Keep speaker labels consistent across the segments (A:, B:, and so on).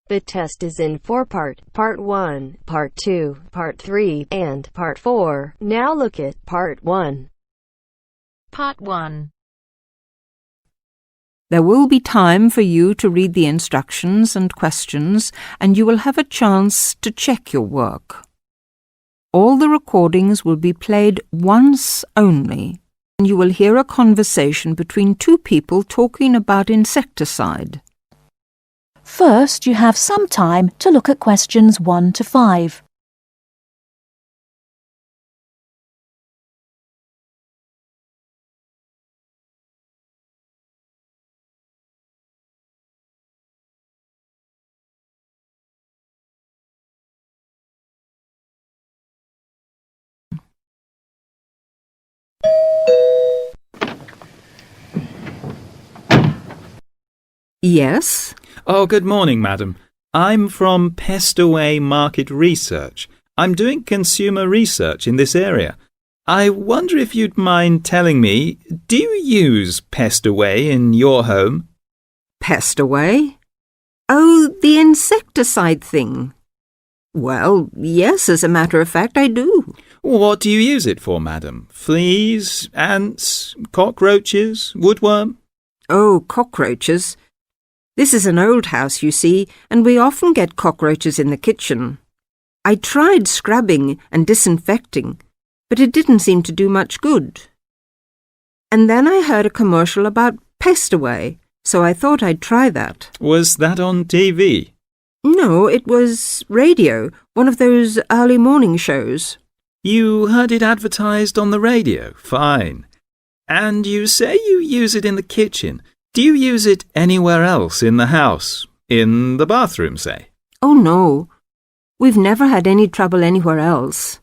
A: The test is in 4 parts. Part 1, Part 2, Part 3, and Part 4. Now look at Part 1.
B: Part 1.
C: There will be time for you to read the instructions and questions, and you will have a chance to check your work. All the recordings will be played once only, and you will hear a conversation between two people talking about insecticide.
D: First, you have some time to look at questions 1 to 5.
C: Yes?
E: Oh, good morning, madam. I'm from Pestaway Market Research. I'm doing consumer research in this area. I wonder if you'd mind telling me, do you use Pestaway in your home?
C: Pestaway? Oh, the insecticide thing. Well, yes, as a matter of fact, I do.
E: What do you use it for, madam? Fleas, ants, cockroaches, woodworm?
C: Oh, cockroaches. This is an old house, you see, and we often get cockroaches in the kitchen. I tried scrubbing and disinfecting, but it didn't seem to do much good. And then I heard a commercial about Pestaway, so I thought I'd try that.
E: Was that on TV?
C: No, it was radio, one of those early morning shows.
E: You heard it advertised on the radio? Fine. And you say you use it in the kitchen. Do you use it anywhere else in the house? In the bathroom, say?
C: Oh, no. We've never had any trouble anywhere else.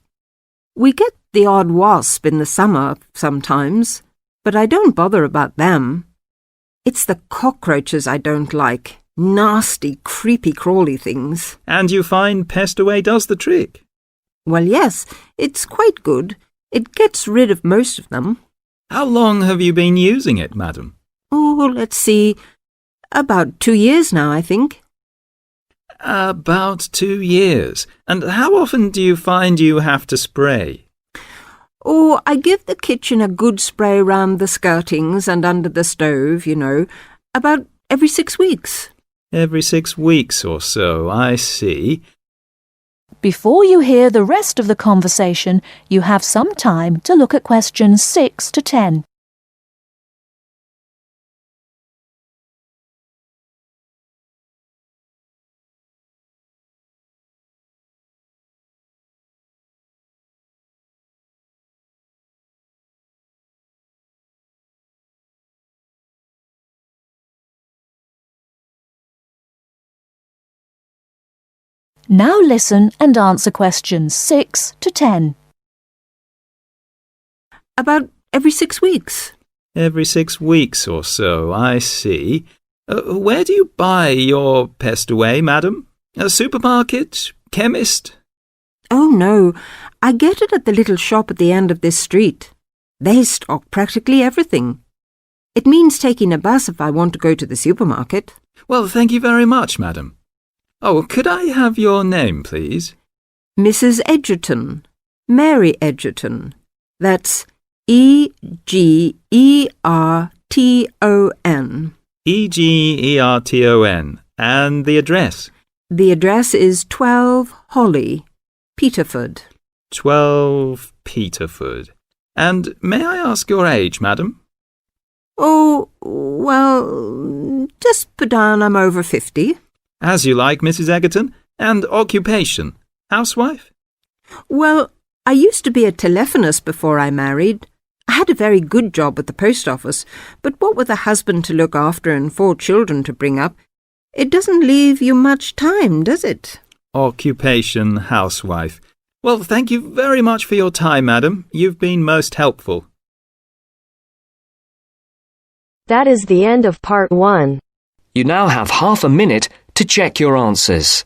C: We get the odd wasp in the summer sometimes, but I don't bother about them. It's the cockroaches I don't like. Nasty, creepy, crawly things.
E: And you find Pestaway does the trick?
C: Well, yes, it's quite good. It gets rid of most of them.
E: How long have you been using it, madam?
C: Oh, let's see. About 2 years now, I think.
E: About 2 years. And how often do you find you have to spray?
C: Oh, I give the kitchen a good spray round the skirtings and under the stove, you know, about every 6 weeks.
E: Every 6 weeks or so, I see.
D: Before you hear the rest of the conversation, you have some time to look at questions 6 to 10. Now listen and answer questions 6 to 10.
C: About every 6 weeks.
E: Every 6 weeks or so, I see. Where do you buy your Pestaway, madam? A supermarket? Chemist?
C: Oh, no. I get it at the little shop at the end of this street. They stock practically everything. It means taking a bus if I want to go to the supermarket.
E: Well, thank you very much, madam. Oh, could I have your name, please?
C: Mrs. Edgerton. Mary Edgerton. That's Egerton.
E: Egerton. And the address?
C: The address is 12 Holly, Peterford.
E: 12 Peterford. And may I ask your age, madam?
C: Oh, well, just put down I'm over 50.
E: As you like, Mrs. Egerton. And occupation? Housewife?
C: Well, I used to be a telephonist before I married. I had a very good job at the post office, but what with a husband to look after and 4 children to bring up, it doesn't leave you much time, does it?
E: Occupation, housewife. Well, thank you very much for your time, madam. You've been most helpful.
A: That is the end of Part 1.
F: You now have half a minute to check your answers.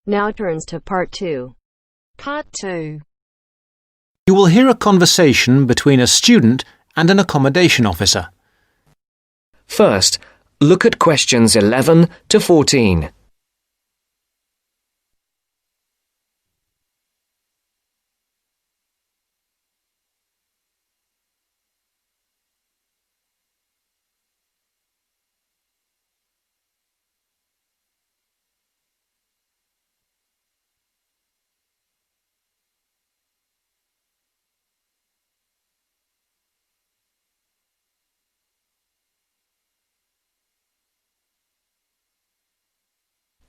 A: Now turns to Part 2.
B: Part 2.
G: You will hear a conversation between a student and an accommodation officer.
F: First, look at questions 11 to 14.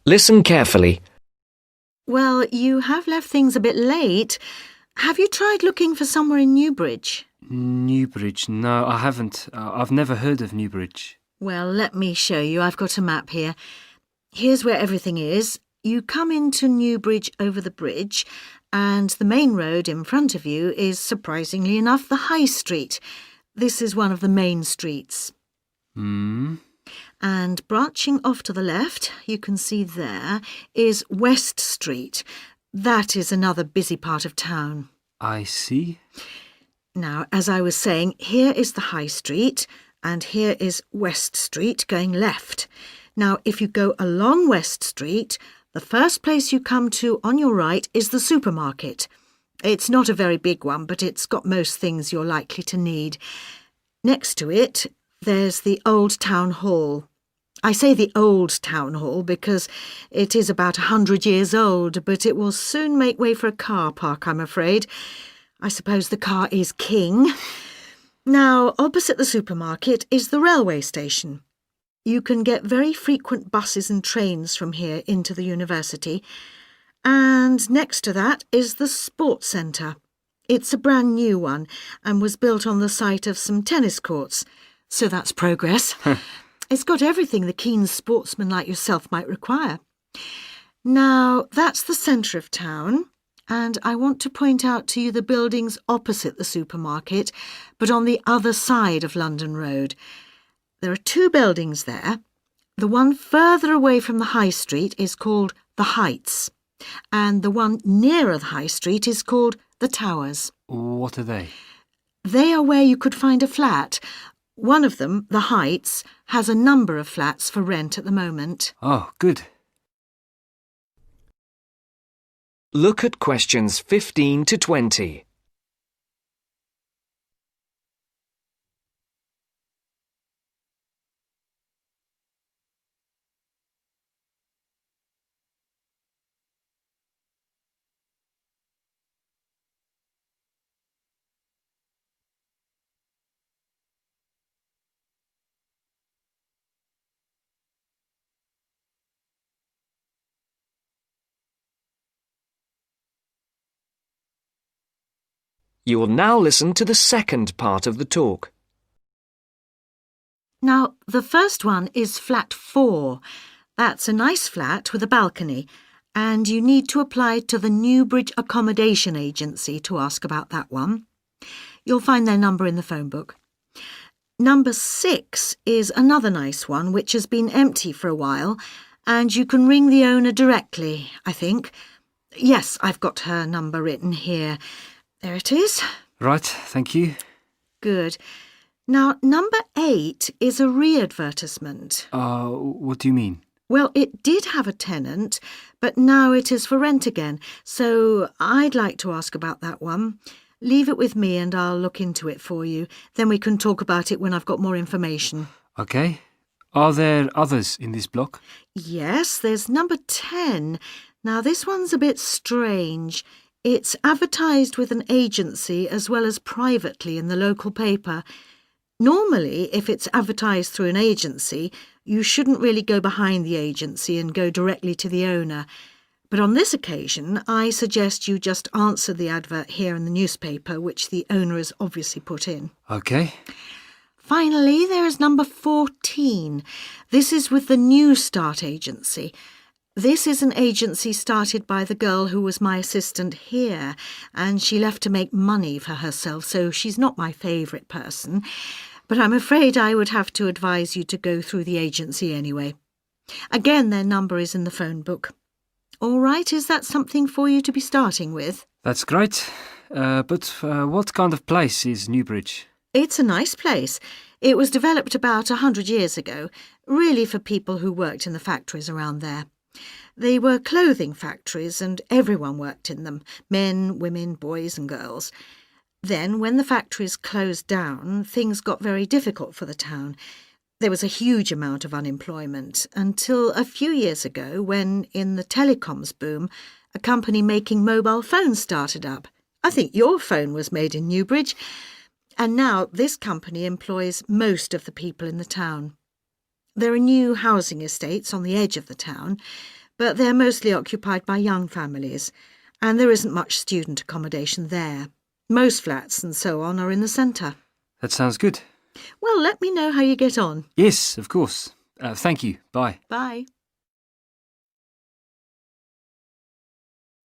F: Listen carefully.
H: Well, you have left things a bit late. Have you tried looking for somewhere in Newbridge?
I: Newbridge? No, I haven't. I've never heard of Newbridge.
H: Well, let me show you. I've got a map here. Here's where everything is. You come into Newbridge over the bridge, and the main road in front of you is, surprisingly enough, the High Street. This is one of the main streets. And branching off to the left, you can see there, is West Street. That is another busy part of town.
I: I see.
H: Now, as I was saying, here is the High Street, and here is West Street going left. Now, if you go along West Street, the first place you come to on your right is the supermarket. It's not a very big one, but it's got most things you're likely to need. Next to it, there's the Old Town Hall. I say the Old Town Hall because it is about 100 years old, but it will soon make way for a car park, I'm afraid. I suppose the car is king. Now, opposite the supermarket is the railway station. You can get very frequent buses and trains from here into the university. And next to that is the sports centre. It's a brand new one and was built on the site of some tennis courts. So that's progress. It's got everything the keen sportsman like yourself might require. Now, that's the centre of town, and I want to point out to you the buildings opposite the supermarket, but on the other side of London Road. There are two buildings there. The one further away from the High Street is called the Heights, and the one nearer the High Street is called the Towers.
I: What are they?
H: They are where you could find a flat. One of them, the Heights, has a number of flats for rent at the moment.
I: Oh, good.
F: Look at questions 15 to 20. You will now listen to the second part of the talk.
H: Now, the first one is flat 4. That's a nice flat with a balcony, and you need to apply to the Newbridge Accommodation Agency to ask about that one. You'll find their number in the phone book. Number 6 is another nice one which has been empty for a while, and you can ring the owner directly, I think. Yes, I've got her number written here. There it is.
I: Right, thank you.
H: Good. Now, number 8 is a re-advertisement.
I: What do you mean?
H: Well, it did have a tenant, but now it is for rent again, so I'd like to ask about that one. Leave it with me and I'll look into it for you. Then we can talk about it when I've got more information.
I: OK. Are there others in this block?
H: Yes, there's number 10. Now, this one's a bit strange. It's advertised with an agency as well as privately in the local paper. Normally, if it's advertised through an agency, you shouldn't really go behind the agency and go directly to the owner. But on this occasion, I suggest you just answer the advert here in the newspaper, which the owner has obviously put in.
I: OK.
H: Finally, there is number 14. This is with the New Start agency. This is an agency started by the girl who was my assistant here, and she left to make money for herself, so she's not my favourite person. But I'm afraid I would have to advise you to go through the agency anyway. Again, their number is in the phone book. All right, is that something for you to be starting with?
I: That's great. But what kind of place is Newbridge?
H: It's a nice place. It was developed about 100 years ago, really for people who worked in the factories around there. They were clothing factories and everyone worked in them, men, women, boys and girls. Then, when the factories closed down, things got very difficult for the town. There was a huge amount of unemployment until a few years ago when, in the telecoms boom, a company making mobile phones started up. I think your phone was made in Newbridge. And now this company employs most of the people in the town. There are new housing estates on the edge of the town, but they're mostly occupied by young families, and there isn't much student accommodation there. Most flats and so on are in the centre.
I: That sounds good.
H: Well, let me know how you get on.
I: Yes, of course. Thank you. Bye.
H: Bye.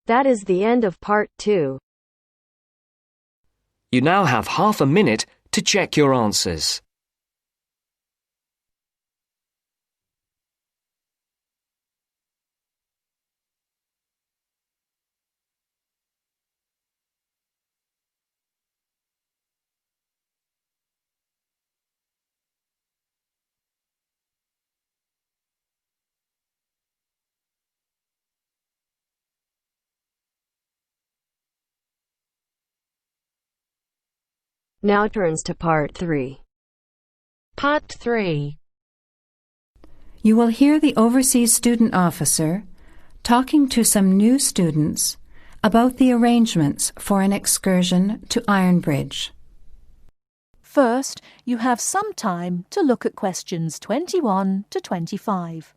A: That is the end of part 2.
F: You now have half a minute to check your answers.
A: Now turns to part 3.
B: Part 3.
J: You will hear the overseas student officer talking to some new students about the arrangements for an excursion to Ironbridge.
D: First, you have some time to look at questions 21 to 25.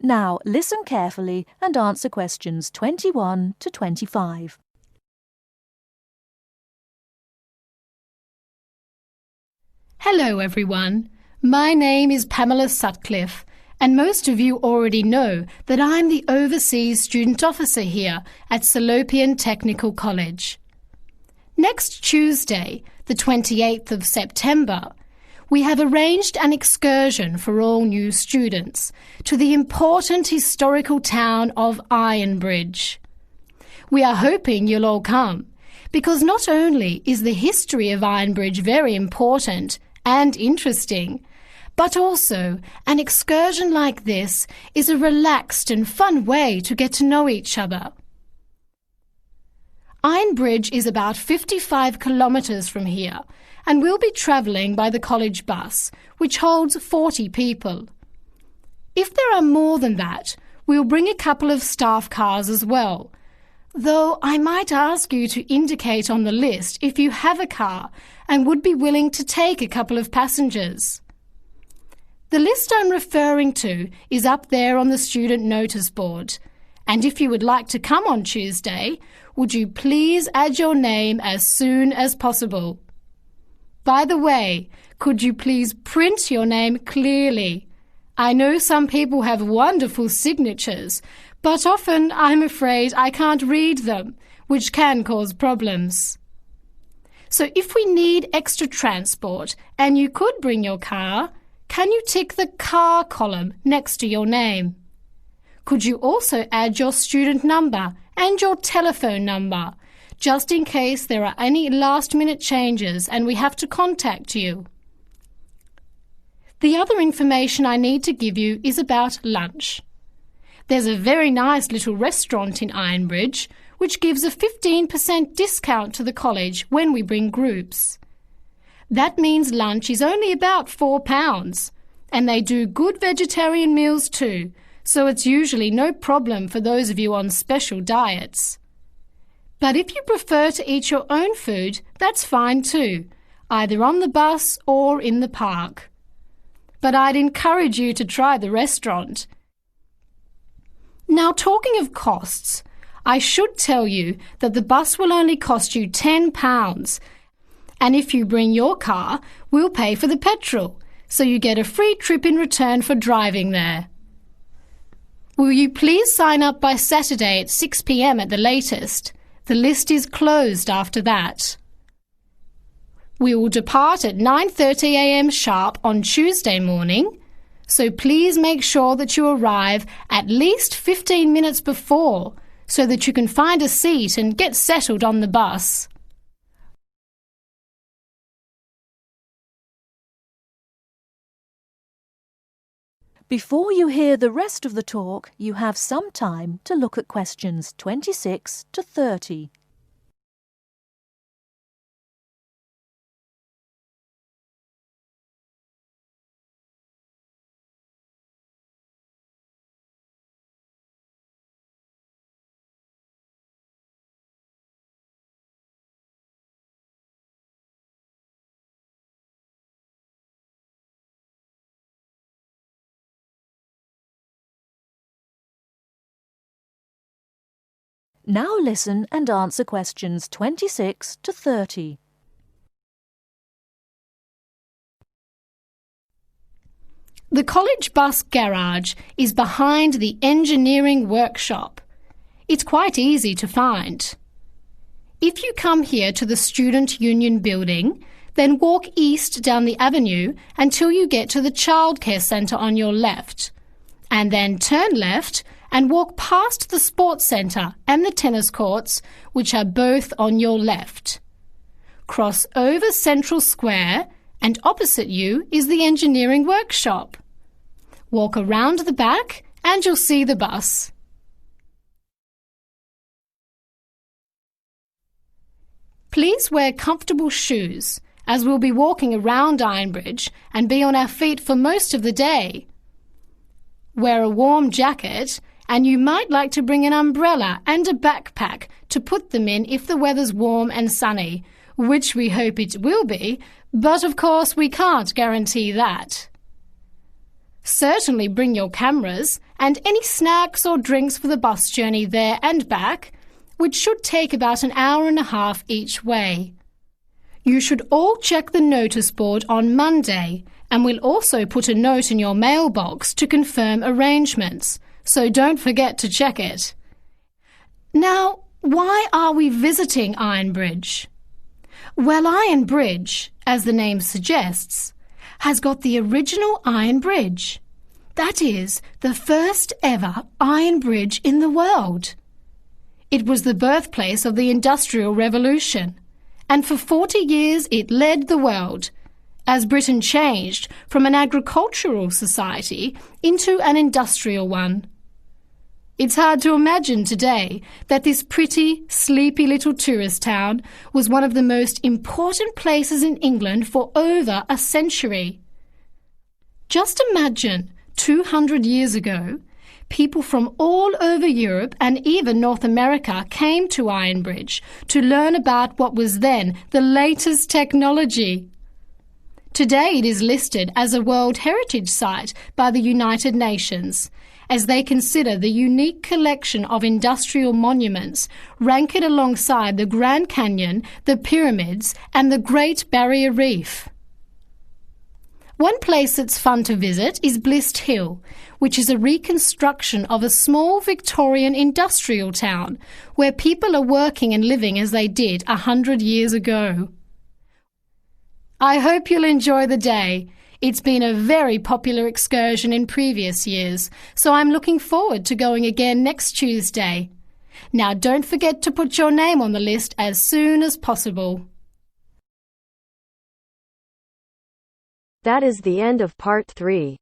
D: Now, listen carefully and answer questions 21 to 25.
K: Hello everyone, my name is Pamela Sutcliffe and most of you already know that I'm the Overseas Student Officer here at Salopian Technical College. Next Tuesday, the 28th of September, we have arranged an excursion for all new students to the important historical town of Ironbridge. We are hoping you'll all come, because not only is the history of Ironbridge very important and interesting, but also an excursion like this is a relaxed and fun way to get to know each other. Ironbridge is about 55 kilometres from here, and we'll be travelling by the college bus, which holds 40 people. If there are more than that, we'll bring a couple of staff cars as well, though I might ask you to indicate on the list if you have a car and would be willing to take a couple of passengers. The list I'm referring to is up there on the student notice board, and if you would like to come on Tuesday, would you please add your name as soon as possible? By the way, could you please print your name clearly? I know some people have wonderful signatures, but often I'm afraid I can't read them, which can cause problems. So if we need extra transport and you could bring your car, can you tick the car column next to your name? Could you also add your student number and your telephone number, just in case there are any last-minute changes and we have to contact you? The other information I need to give you is about lunch. There's a very nice little restaurant in Ironbridge which gives a 15% discount to the college when we bring groups. That means lunch is only about £4, and they do good vegetarian meals too, so it's usually no problem for those of you on special diets. But if you prefer to eat your own food, that's fine too, either on the bus or in the park. But I'd encourage you to try the restaurant. Now, talking of costs, I should tell you that the bus will only cost you £10, and if you bring your car, we'll pay for the petrol, so you get a free trip in return for driving there. Will you please sign up by Saturday at 6 p.m. at the latest? The list is closed after that. We will depart at 9:30 a.m. sharp on Tuesday morning, so please make sure that you arrive at least 15 minutes before so that you can find a seat and get settled on the bus.
D: Before you hear the rest of the talk, you have some time to look at questions 26 to 30. Now listen and answer questions 26 to 30.
K: The college bus garage is behind the engineering workshop. It's quite easy to find. If you come here to the Student Union building, then walk east down the avenue until you get to the childcare centre on your left, and then turn left and walk past the sports centre and the tennis courts, which are both on your left. Cross over Central Square, and opposite you is the engineering workshop. Walk around the back and you'll see the bus. Please wear comfortable shoes, as we'll be walking around Ironbridge and be on our feet for most of the day. Wear a warm jacket, and you might like to bring an umbrella and a backpack to put them in if the weather's warm and sunny, which we hope it will be, but of course we can't guarantee that. Certainly bring your cameras and any snacks or drinks for the bus journey there and back, which should take about an hour and a half each way. You should all check the notice board on Monday, and we'll also put a note in your mailbox to confirm arrangements, so don't forget to check it. Now, why are we visiting Ironbridge? Well, Iron Bridge, as the name suggests, has got the original iron bridge. That is, the first ever iron bridge in the world. It was the birthplace of the Industrial Revolution, and for 40 years it led the world, as Britain changed from an agricultural society into an industrial one. It's hard to imagine today that this pretty, sleepy little tourist town was one of the most important places in England for over a century. Just imagine, 200 years ago, people from all over Europe and even North America came to Ironbridge to learn about what was then the latest technology. Today it is listed as a World Heritage Site by the United Nations, as they consider the unique collection of industrial monuments rank it alongside the Grand Canyon, the pyramids and the Great Barrier Reef. One place that's fun to visit is Blist Hill, which is a reconstruction of a small Victorian industrial town where people are working and living as they did 100 years ago. I hope you'll enjoy the day. It's been a very popular excursion in previous years, so I'm looking forward to going again next Tuesday. Now don't forget to put your name on the list as soon as possible.
A: That is the end of part 3.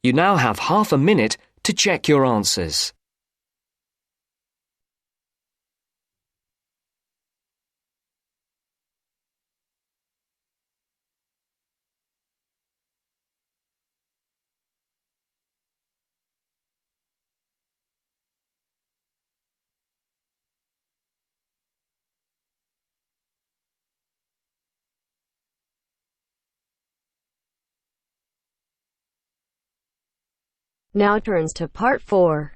F: You now have half a minute to check your answers.
A: Now turns to part 4.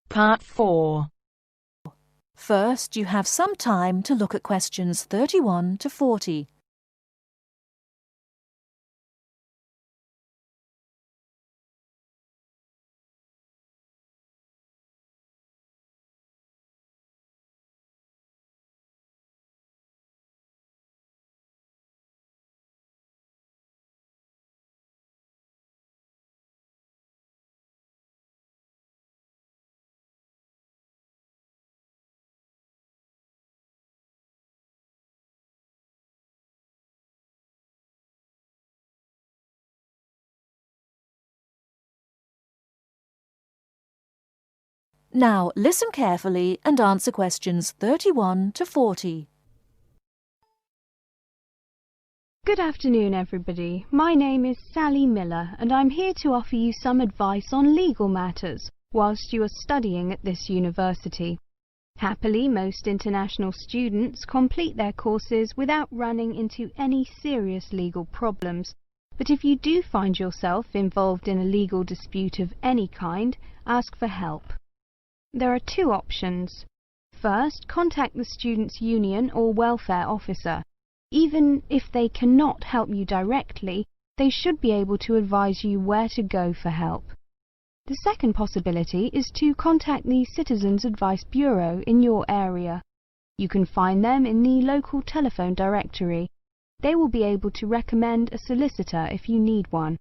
B: Part 4.
D: First, you have some time to look at questions 31 to 40. Now, listen carefully and answer questions 31 to 40.
L: Good afternoon, everybody. My name is Sally Miller, and I'm here to offer you some advice on legal matters whilst you are studying at this university. Happily, most international students complete their courses without running into any serious legal problems. But if you do find yourself involved in a legal dispute of any kind, ask for help. There are two options. First, contact the students' union or welfare officer. Even if they cannot help you directly, they should be able to advise you where to go for help. The second possibility is to contact the Citizens Advice Bureau in your area. You can find them in the local telephone directory. They will be able to recommend a solicitor if you need one,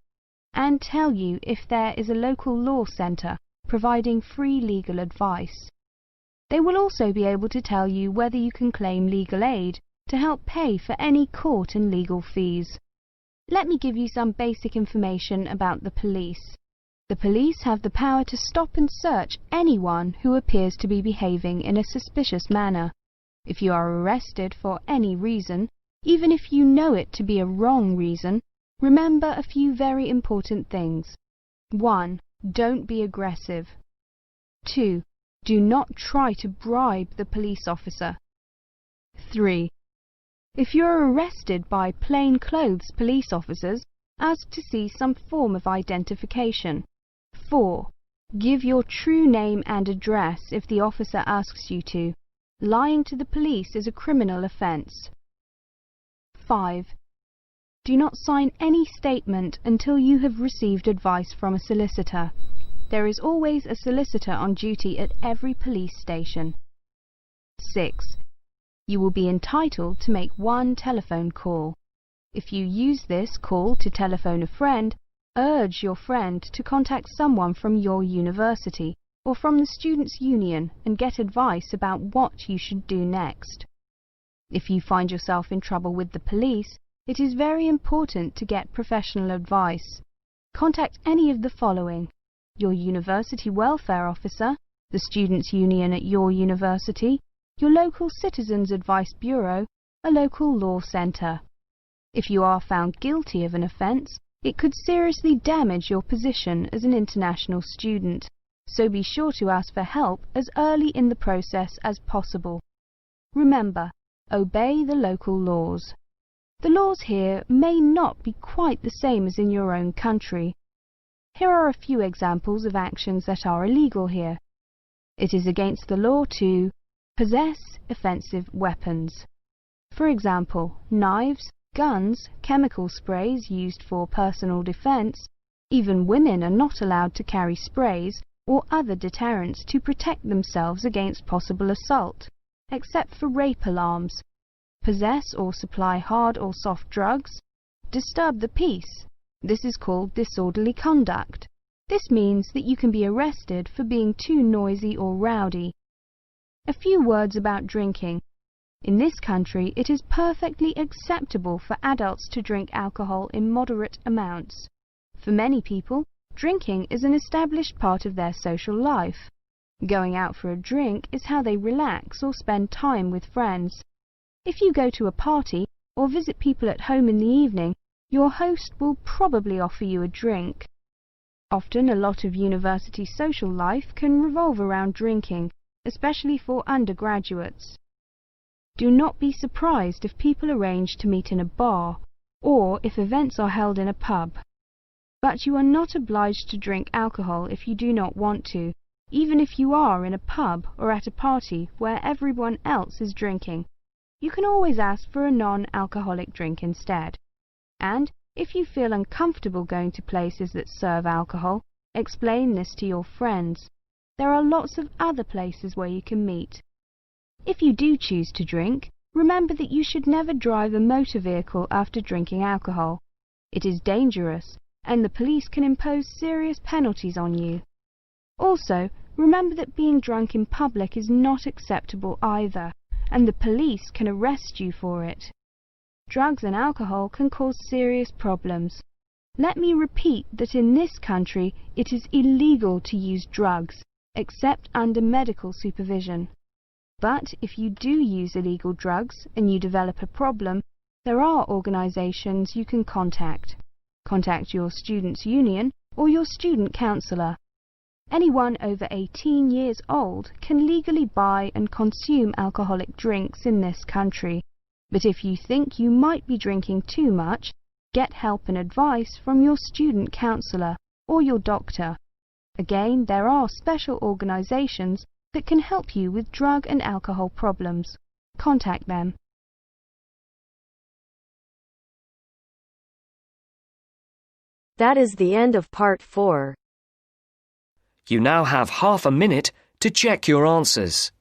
L: and tell you if there is a local law centre providing free legal advice. They will also be able to tell you whether you can claim legal aid to help pay for any court and legal fees. Let me give you some basic information about the police. The police have the power to stop and search anyone who appears to be behaving in a suspicious manner. If you are arrested for any reason, even if you know it to be a wrong reason, remember a few very important things. 1. Don't be aggressive. 2. Do not try to bribe the police officer. 3. If you are arrested by plainclothes police officers, ask to see some form of identification. 4. Give your true name and address if the officer asks you to. Lying to the police is a criminal offence. 5. Do not sign any statement until you have received advice from a solicitor. There is always a solicitor on duty at every police station. 6. You will be entitled to make one telephone call. If you use this call to telephone a friend, urge your friend to contact someone from your university or from the Students' Union and get advice about what you should do next. If you find yourself in trouble with the police, it is very important to get professional advice. Contact any of the following: your university welfare officer, the Students' Union at your university, your local Citizens Advice Bureau, a local law centre. If you are found guilty of an offence, it could seriously damage your position as an international student, so be sure to ask for help as early in the process as possible. Remember, obey the local laws. The laws here may not be quite the same as in your own country. Here are a few examples of actions that are illegal here. It is against the law to possess offensive weapons. For example, knives, guns, chemical sprays used for personal defense. Even women are not allowed to carry sprays or other deterrents to protect themselves against possible assault, except for rape alarms. Possess or supply hard or soft drugs. Disturb the peace. This is called disorderly conduct. This means that you can be arrested for being too noisy or rowdy. A few words about drinking. In this country, it is perfectly acceptable for adults to drink alcohol in moderate amounts. For many people, drinking is an established part of their social life. Going out for a drink is how they relax or spend time with friends. If you go to a party or visit people at home in the evening, your host will probably offer you a drink. Often a lot of university social life can revolve around drinking, especially for undergraduates. Do not be surprised if people arrange to meet in a bar, or if events are held in a pub. But you are not obliged to drink alcohol if you do not want to. even if you are in a pub or at a party where everyone else is drinking. You can always ask for a non-alcoholic drink instead. And if you feel uncomfortable going to places that serve alcohol, explain this to your friends. There are lots of other places where you can meet. If you do choose to drink, remember that you should never drive a motor vehicle after drinking alcohol. It is dangerous, and the police can impose serious penalties on you. Also, remember that being drunk in public is not acceptable either, and the police can arrest you for it. Drugs and alcohol can cause serious problems. Let me repeat that in this country it is illegal to use drugs, except under medical supervision. But if you do use illegal drugs and you develop a problem, there are organisations you can contact. Contact your students' union or your student counsellor. Anyone over 18 years old can legally buy and consume alcoholic drinks in this country. But if you think you might be drinking too much, get help and advice from your student counsellor or your doctor. Again, there are special organisations that can help you with drug and alcohol problems. Contact them.
A: That is the end of part 4.
F: You now have half a minute to check your answers.